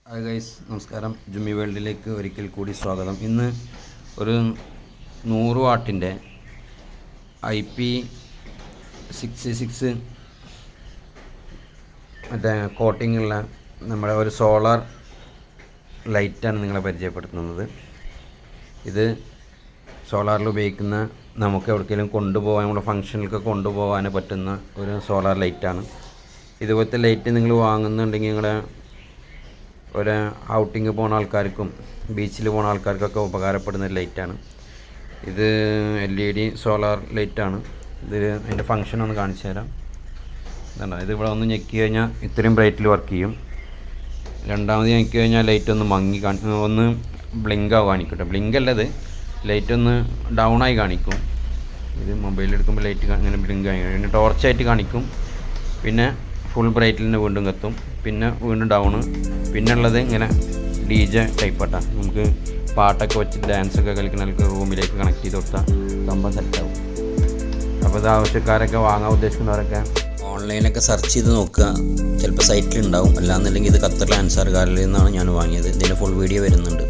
Hi guys, നമസ്കാരം. ജുമ്മി വേൾഡിലേക്ക് ഒരിക്കൽ കൂടി സ്വാഗതം. ഇന്ന് ഒരു 100 വാട്ടിൻ്റെ IP66 മറ്റേ കോട്ടിങ്ങുള്ള നമ്മുടെ ഒരു സോളാർ ലൈറ്റാണ് നിങ്ങളെ പരിചയപ്പെടുത്തുന്നത്. ഇത് സോളാറിൽ ഉപയോഗിക്കുന്ന നമുക്ക് എവിടേക്കെങ്കിലും കൊണ്ടുപോകാൻ, നമ്മുടെ ഫംഗ്ഷനിലൊക്കെ കൊണ്ടുപോകാൻ പറ്റുന്ന ഒരു സോളാർ ലൈറ്റാണ്. ഇതുപോലത്തെ ലൈറ്റ് നിങ്ങൾ വാങ്ങുന്നുണ്ടെങ്കിൽ നിങ്ങളുടെ ഒരു ഔട്ടിങ് പോകുന്ന ആൾക്കാർക്കും ബീച്ചിൽ പോകുന്ന ആൾക്കാർക്കൊക്കെ ഉപകാരപ്പെടുന്ന ഒരു ലൈറ്റാണ് ഇത്. LED സോളാർ ലൈറ്റാണ് ഇത്. അതിൻ്റെ ഫങ്ഷൻ ഒന്ന് കാണിച്ചു തരാം. ഇതുണ്ട്, ഇത് ഇവിടെ ഒന്ന് ഞെക്കി കഴിഞ്ഞാൽ ഇത്രയും ബ്രൈറ്റിൽ വർക്ക് ചെയ്യും. രണ്ടാമത് ഞെക്കി കഴിഞ്ഞാൽ ലൈറ്റ് ഒന്ന് മങ്ങി ഒന്ന് ബ്ലിങ്കാവും കാണിക്കട്ടെ. ബ്ലിങ്ക് അല്ലത്, ലൈറ്റ് ഒന്ന് ഡൗൺ ആയി കാണിക്കും. ഇത് മൊബൈലിൽ എടുക്കുമ്പോൾ ലൈറ്റ് ഇങ്ങനെ ബ്ലിങ്ക് ആയി, പിന്നെ ടോർച്ചായിട്ട് കാണിക്കും, പിന്നെ ഫുൾ ബ്രൈറ്റിൽ നിന്ന് വീണ്ടും കത്തും, പിന്നെ വീണ്ടും ഡൗണ്. പിന്നെ ഉള്ളത് ഇങ്ങനെ DJ ടൈപ്പാട്ടാണ്. നമുക്ക് പാട്ടൊക്കെ വെച്ച് ഡാൻസൊക്കെ കളിക്കുന്ന റൂമിലേക്ക് കണക്ട് ചെയ്ത് കൊടുത്താൽ സംഭവം സെറ്റാവും. അപ്പോൾ ഇത് ആവശ്യക്കാരൊക്കെ വാങ്ങാൻ ഉദ്ദേശിക്കുന്നവരൊക്കെ ഓൺലൈനൊക്കെ സെർച്ച് ചെയ്ത് നോക്കുക, ചിലപ്പോൾ സൈറ്റിലുണ്ടാവും. അല്ലാന്നുണ്ടെങ്കിൽ ഇത് ഖത്തറിലെ അൻസാർ ഗാലറിയിൽ നിന്നാണ് ഞാൻ വാങ്ങിയത്. ഇതിൻ്റെ ഫുൾ വീഡിയോ വരുന്നുണ്ട്.